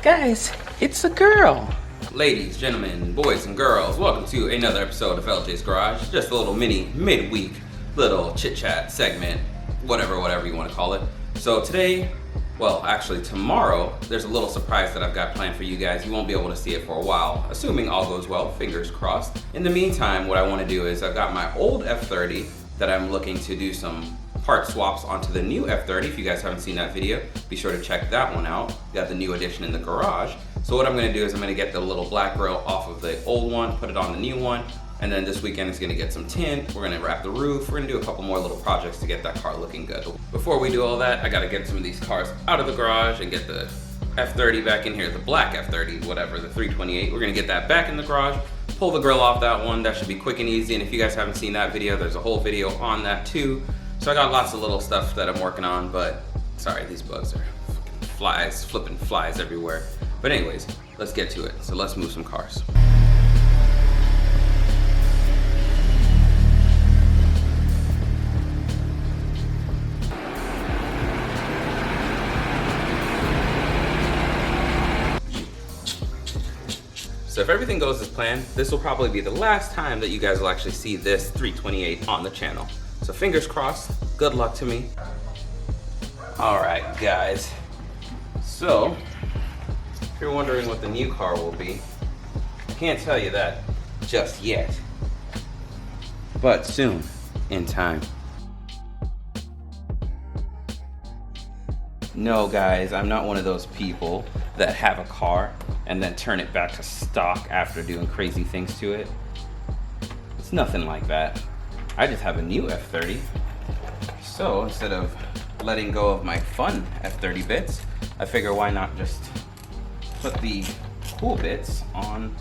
Guys, it's a girl. Ladies, gentlemen, boys and girls, welcome to another episode of LJ's Garage. Just a little mini midweek little chit chat segment, whatever you want to call it. So today, well, actually tomorrow, there's a little surprise that I've got planned for you guys. You won't be able to see it for a while, assuming all goes well, fingers crossed. In the meantime, what I want to do is I've got my old F30 that I'm looking to do some part swaps onto the new F30. If you guys haven't seen that video, be sure to check that one out. Got the new edition in the garage. So what I'm gonna do is I'm gonna get the little black grill off of the old one, put it on the new one, and then this weekend is gonna get some tint. We're gonna wrap the roof. We're gonna do a couple more little projects to get that car looking good. Before we do all that, I gotta get some of these cars out of the garage and get the F30 back in here, the black F30, whatever, the 328. We're gonna get that back in the garage, pull the grill off that one. That should be quick and easy. And if you guys haven't seen that video, there's a whole video on that too. So I got lots of little stuff that I'm working on, but sorry, these bugs are flies, flipping flies everywhere. But anyways, let's get to it. So let's move some cars. So if everything goes as planned, this will probably be the last time that you guys will actually see this 328 on the channel. So fingers crossed, good luck to me. All right, guys. So, if you're wondering what the new car will be, I can't tell you that just yet, but soon, in time. No, guys, I'm not one of those people that have a car and then turn it back to stock after doing crazy things to it. It's nothing like that. I just have a new F30. So instead of letting go of my fun F30 bits, I figure why not just put the cool bits on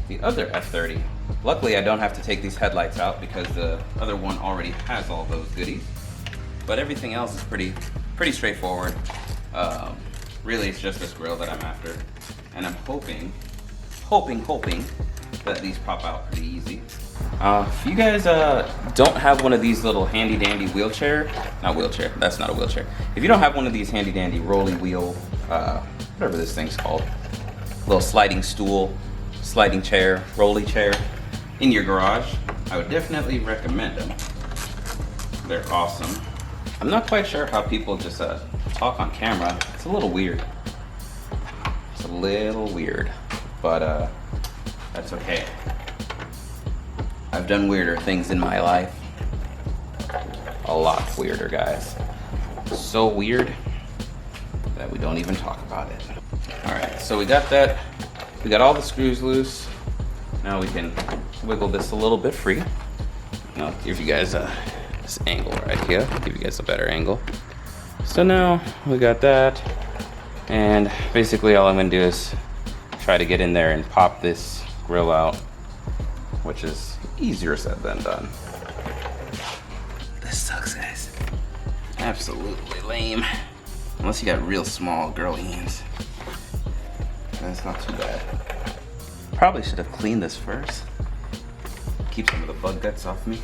the other F30. Luckily, I don't have to take these headlights out because the other one already has all those goodies. But everything else is pretty straightforward. Really, it's just this grill that I'm after. And I'm hoping that these pop out pretty easy. If you guys don't have one of these little handy dandy that's not a wheelchair. If you don't have one of these handy dandy rolly wheel, whatever this thing's called, little sliding stool, sliding chair, rolly chair in your garage, I would definitely recommend them. They're awesome. I'm not quite sure how people just talk on camera. It's a little weird. It's a little weird, but that's okay. I've done weirder things in my life. A lot weirder, guys. So weird that we don't even talk about it. All right, so we got that. We got all the screws loose. Now we can wiggle this a little bit free. I'll give you guys this angle right here. Give you guys a better angle. So now we got that. And basically all I'm gonna do is try to get in there and pop this grill out, which is easier said than done. This sucks, guys. Absolutely lame. Unless you got real small girly hands. That's not too bad. Probably should have cleaned this first. Keep some of the bug guts off me.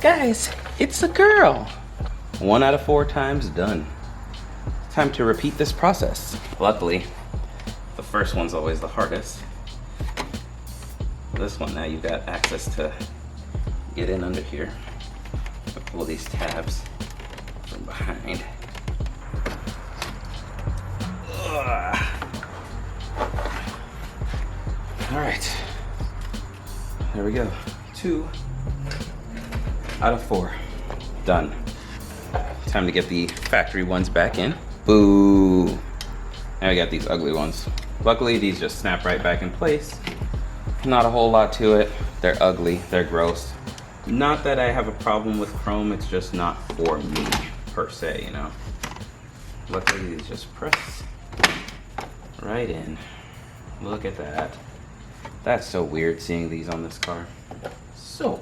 Guys, it's a girl. 1 out of 4 times done. Time to repeat this process. Luckily, the first one's always the hardest. This one now you've got access to get in under here. Pull these tabs from behind. All right, there we go. 2 out of 4, done. Time to get the factory ones back in. Boo. Now we got these ugly ones. Luckily, these just snap right back in place. Not a whole lot to it. They're ugly, they're gross. Not that I have a problem with chrome, it's just not for me, per se, you know. Luckily, these just press right in. Look at that. That's so weird seeing these on this car. So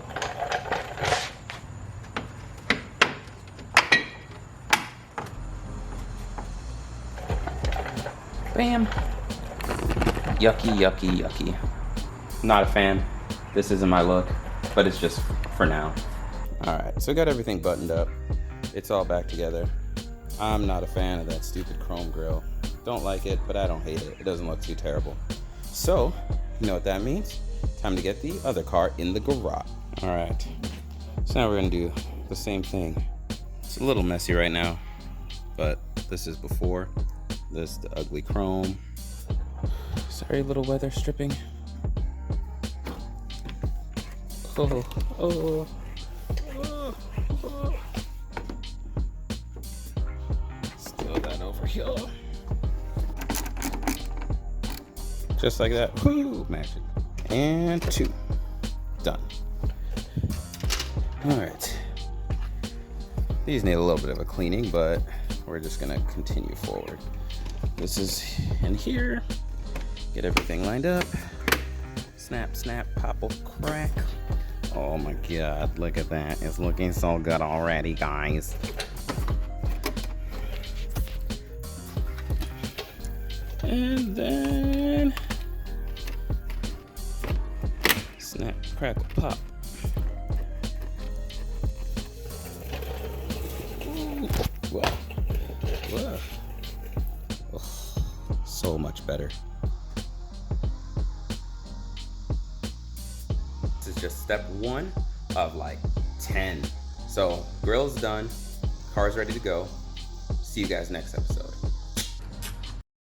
bam. Yucky, yucky, yucky. Not a fan. This isn't my look, but it's just for now. All right, so I got everything buttoned up. It's all back together. I'm not a fan of that stupid chrome grille. Don't like it, but I don't hate it. It doesn't look too terrible. So, you know what that means? Time to get the other car in the garage. All right. So now we're gonna do the same thing. It's a little messy right now, but this is before. This is the ugly chrome. Sorry, little weather stripping. Oh. Steal that over here. Just like that. Woo! Magic. And 2. Done. Alright. These need a little bit of a cleaning, but we're just gonna continue forward. This is in here. Get everything lined up. Snap, snap, popple, crack. Oh my god, look at that. It's looking so good already, guys. And then snap, crackle, pop. Ooh. Whoa. Whoa. Oh, so much better. This is just step 1 of like 10. So grille's done, car's ready to go. See you guys next episode.